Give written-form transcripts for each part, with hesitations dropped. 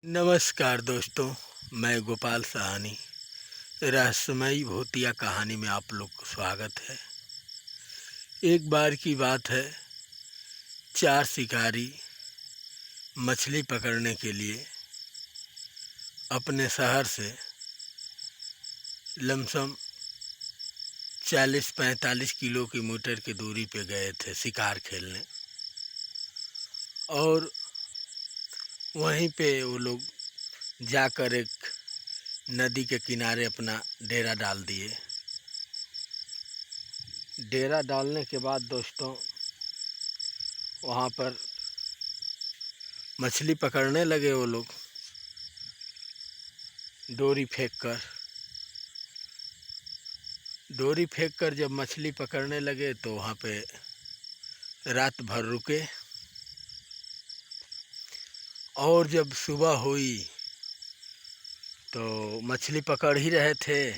नमस्कार दोस्तों, मैं गोपाल साहनी। रहस्यमयी भूतिया कहानी में आप लोग को स्वागत है। एक बार की बात है, चार शिकारी मछली पकड़ने के लिए अपने शहर से लमसम 40-45 किलोमीटर की दूरी पे गए थे शिकार खेलने। और वहीं पे वो लोग जाकर एक नदी के किनारे अपना डेरा डाल दिए। डेरा डालने के बाद दोस्तों, वहाँ पर मछली पकड़ने लगे वो लोग डोरी फेंक कर जब मछली पकड़ने लगे तो वहाँ पे रात भर रुके। और जब सुबह हुई तो मछली पकड़ ही रहे थे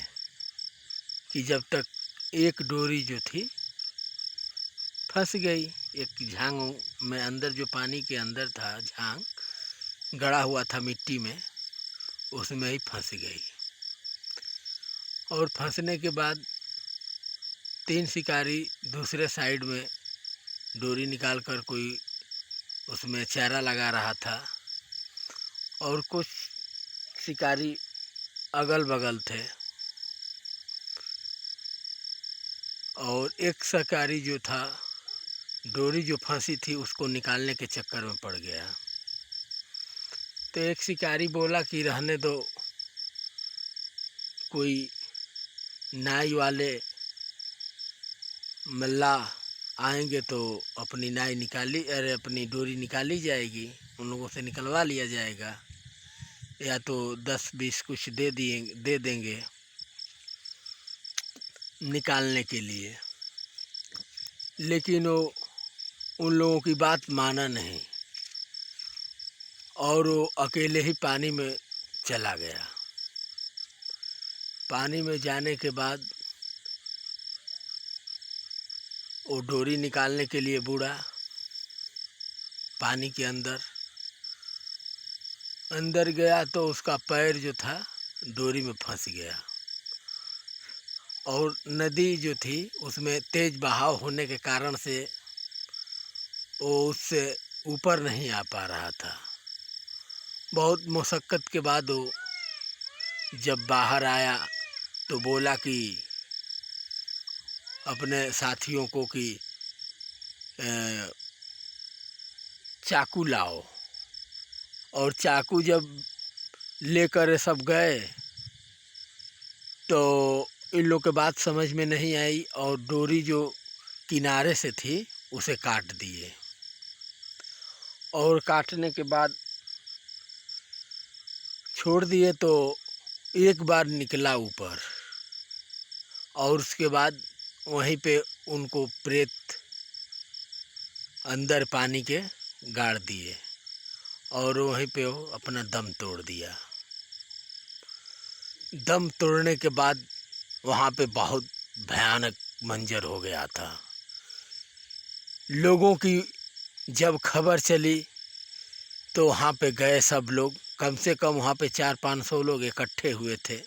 कि जब तक एक डोरी जो थी फंस गई। एक झांग में अंदर, जो पानी के अंदर था, झांग गड़ा हुआ था मिट्टी में, उसमें ही फंस गई। और फंसने के बाद तीन शिकारी दूसरे साइड में डोरी निकाल कर कोई उसमें चारा लगा रहा था, और कुछ शिकारी अगल बगल थे। और एक शिकारी जो था, डोरी जो फंसी थी उसको निकालने के चक्कर में पड़ गया। तो एक शिकारी बोला कि रहने दो, कोई नाई वाले मल्लाह आएंगे तो अपनी नाई निकाली, अरे अपनी डोरी निकाली जाएगी, उन लोगों से निकलवा लिया जाएगा, या तो 10-20 कुछ दे देंगे निकालने के लिए। लेकिन वो उन लोगों की बात माना नहीं, और वो अकेले ही पानी में चला गया। पानी में जाने के बाद वो डोरी निकालने के लिए बूढ़ा पानी के अंदर गया तो उसका पैर जो था डोरी में फंस गया। और नदी जो थी उसमें तेज बहाव होने के कारण से वो उससे ऊपर नहीं आ पा रहा था। बहुत मशक्क़त के बाद वो जब बाहर आया तो बोला कि अपने साथियों को कि चाकू लाओ। और चाकू जब लेकर सब गए तो इन लोग के बात समझ में नहीं आई, और डोरी जो किनारे से थी उसे काट दिए। और काटने के बाद छोड़ दिए तो एक बार निकला ऊपर, और उसके बाद वहीं पे उनको प्रेत अंदर पानी के गाड़ दिए, और वहीं पे वो अपना दम तोड़ दिया। दम तोड़ने के बाद वहाँ पे बहुत भयानक मंजर हो गया था। लोगों की जब खबर चली तो वहाँ पे गए सब लोग, कम से कम वहाँ पे 400-500 लोग इकट्ठे हुए थे।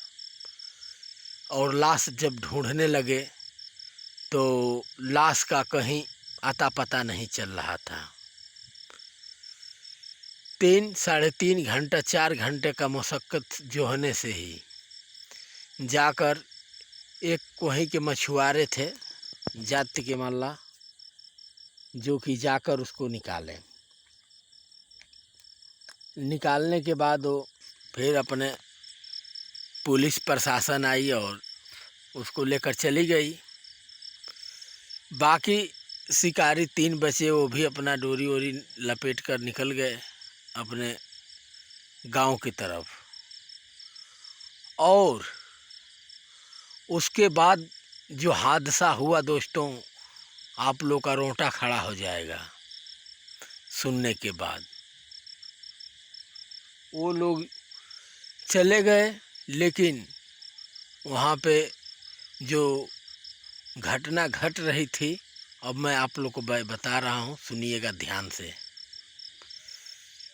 और लाश जब ढूंढने लगे तो लाश का कहीं अता पता नहीं चल रहा था। 3-3.5 घंटा 4 घंटे का मशक्क़त जो होने से ही जाकर एक वहीं के मछुआरे थे, जाति के मल्ला, जो कि जाकर उसको निकालने के बाद वो फिर अपने पुलिस प्रशासन आई और उसको लेकर चली गई। बाकी शिकारी 3 बचे, वो भी अपना डोरी वोरी लपेट कर निकल गए अपने गांव की तरफ। और उसके बाद जो हादसा हुआ दोस्तों, आप लोग का रोंगटा खड़ा हो जाएगा सुनने के बाद। वो लोग चले गए, लेकिन वहाँ पे जो घटना घट रही थी, अब मैं आप लोग को बता रहा हूँ, सुनिएगा ध्यान से।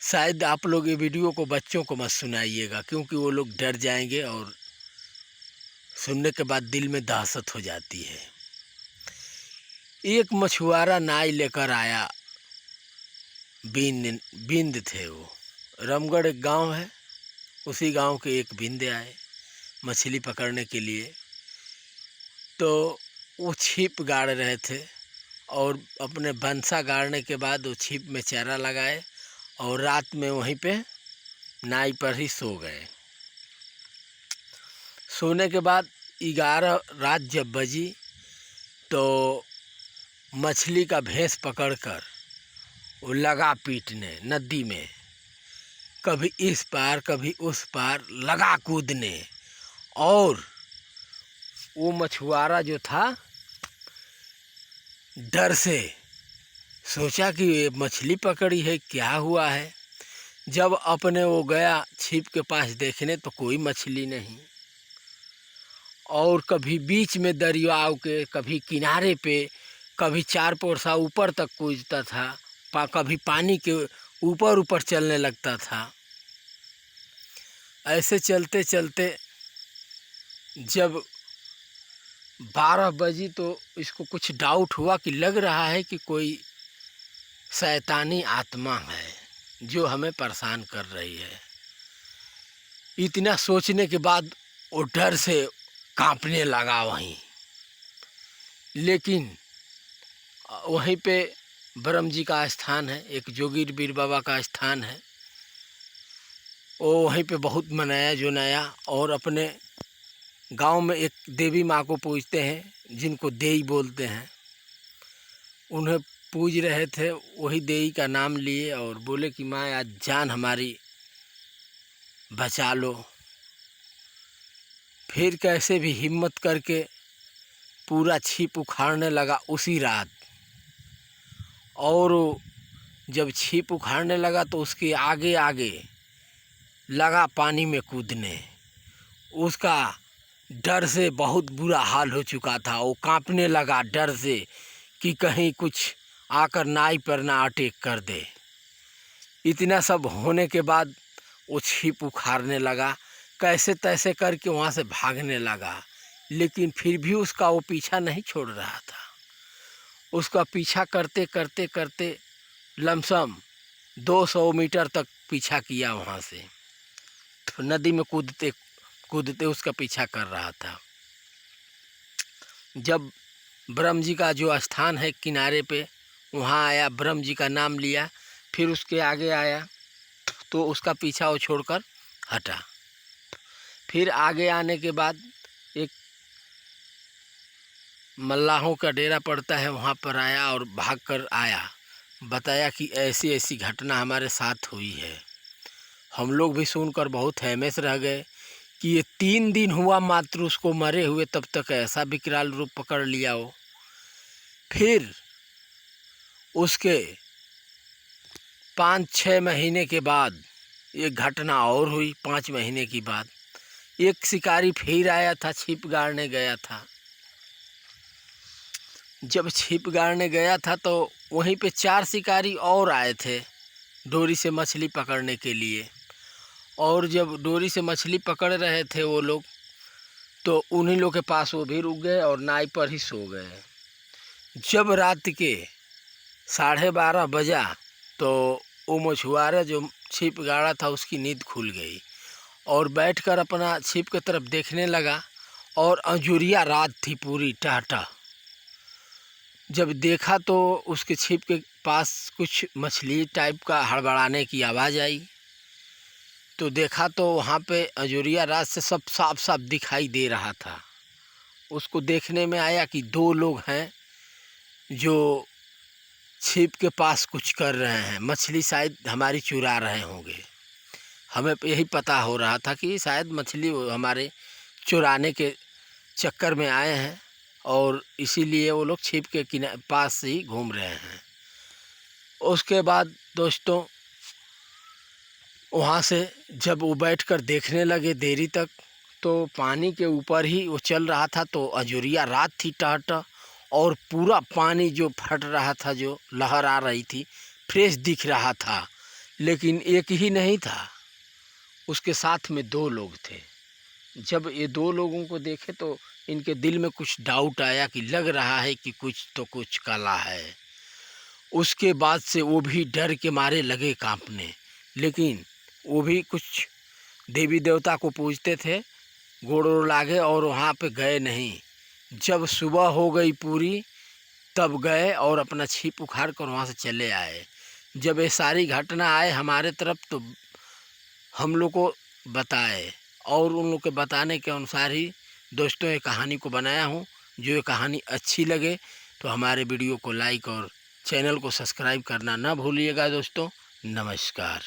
शायद आप लोग ये वीडियो को बच्चों को मत सुनाइएगा, क्योंकि वो लोग डर जाएंगे और सुनने के बाद दिल में दहशत हो जाती है। एक मछुआरा नाई लेकर आया, बिंद थे वो। रामगढ़ एक गांव है, उसी गांव के एक बिंदे आए मछली पकड़ने के लिए। तो वो छिप गाड़ रहे थे और अपने बंसा गाड़ने के बाद वो छिप में चारा लगाए और रात में वहीं पे नाई पर ही सो गए। सोने के बाद 11 रात जब बजी तो मछली का भेस पकड़कर वो लगा पीटने नदी में, कभी इस पार कभी उस पार लगा कूदने। और वो मछुआरा जो था डर से सोचा कि ये मछली पकड़ी है, क्या हुआ है। जब अपने वो गया छिप के पास देखने तो कोई मछली नहीं। और कभी बीच में दरियाव के, कभी किनारे पे, कभी 4 पोरसा ऊपर तक कूदता था, कभी पानी के ऊपर ऊपर चलने लगता था। ऐसे चलते चलते जब 12 बजी तो इसको कुछ डाउट हुआ कि लग रहा है कि कोई शैतानी आत्मा है जो हमें परेशान कर रही है। इतना सोचने के बाद वो डर से कांपने लगा वहीं। लेकिन वहीं पे ब्रह्म जी का स्थान है, एक जोगीर बीर बाबा का स्थान है। वो वहीं पे बहुत मनाया जुनाया और अपने गांव में एक देवी माँ को पूजते हैं जिनको देई बोलते हैं। उन्हें पूज रहे थे, वही देई का नाम लिए और बोले कि माँ आज जान हमारी बचा लो। फिर कैसे भी हिम्मत करके पूरा छिप उखाड़ने लगा उसी रात। और जब छिप उखाड़ने लगा तो उसके आगे आगे लगा पानी में कूदने। उसका डर से बहुत बुरा हाल हो चुका था, वो कांपने लगा डर से कि कहीं कुछ आकर नाई पर ना अटैक कर दे। इतना सब होने के बाद वो छिप उखाड़ने लगा, कैसे तैसे करके वहाँ से भागने लगा। लेकिन फिर भी उसका वो पीछा नहीं छोड़ रहा था। उसका पीछा करते करते करते लमसम 200 मीटर तक पीछा किया। वहाँ से नदी में कूदते कूदते उसका पीछा कर रहा था। जब ब्रह्म जी का जो स्थान है किनारे पे, वहाँ आया, ब्रह्म जी का नाम लिया, फिर उसके आगे आया तो उसका पीछा वो छोड़कर हटा। फिर आगे आने के बाद एक मल्लाहों का डेरा पड़ता है, वहाँ पर आया और भाग कर आया, बताया कि ऐसी ऐसी घटना हमारे साथ हुई है। हम लोग भी सुनकर बहुत हैमेश रह गए कि ये 3 दिन हुआ मात्र उसको मरे हुए, तब तक ऐसा विकराल रूप पकड़ लिया हो। फिर उसके 5-6 महीने के बाद एक घटना और हुई। 5 महीने की बाद एक शिकारी फिर आया था, छिप गाड़ने गया था। जब छिप गाड़ने गया था तो वहीं पे 4 शिकारी और आए थे डोरी से मछली पकड़ने के लिए। और जब डोरी से मछली पकड़ रहे थे वो लोग, तो उन्हीं लोग के पास वो भी रुक गए और नाई पर ही सो गए। जब रात के 12:30 बजा तो वो मछुआरा जो छिप गाड़ा था उसकी नींद खुल गई और बैठकर अपना छिप की तरफ देखने लगा। और अंजुरिया रात थी पूरी टाटा। जब देखा तो उसके छिप के पास कुछ मछली टाइप का हड़बड़ाने की आवाज़ आई। तो देखा तो वहाँ पे अंजुरिया रात से सब साफ साफ दिखाई दे रहा था। उसको देखने में आया कि 2 लोग हैं जो छिप के पास कुछ कर रहे हैं, मछली शायद हमारी चुरा रहे होंगे। हमें यही पता हो रहा था कि शायद मछली हमारे चुराने के चक्कर में आए हैं और इसीलिए वो लोग छिप के पास ही घूम रहे हैं। उसके बाद दोस्तों वहाँ से जब वो बैठकर देखने लगे देरी तक, तो पानी के ऊपर ही वो चल रहा था। तो अंजुरिया रात थी टहट और पूरा पानी जो फट रहा था, जो लहर आ रही थी, फ्रेश दिख रहा था। लेकिन एक ही नहीं था, उसके साथ में 2 लोग थे। जब ये 2 लोगों को देखे तो इनके दिल में कुछ डाउट आया कि लग रहा है कि कुछ काला है। उसके बाद से वो भी डर के मारे लगे काँपने, लेकिन वो भी कुछ देवी देवता को पूजते थे, गोड़ वोड़ लागे और वहाँ पे गए नहीं। जब सुबह हो गई पूरी, तब गए और अपना छिप उखाड़ कर वहाँ से चले आए। जब ये सारी घटना आए हमारे तरफ तो हम लोग को बताए, और उन लोग के बताने के अनुसार ही दोस्तों ये कहानी को बनाया हूँ। जो ये कहानी अच्छी लगे तो हमारे वीडियो को लाइक और चैनल को सब्सक्राइब करना ना भूलिएगा दोस्तों। नमस्कार।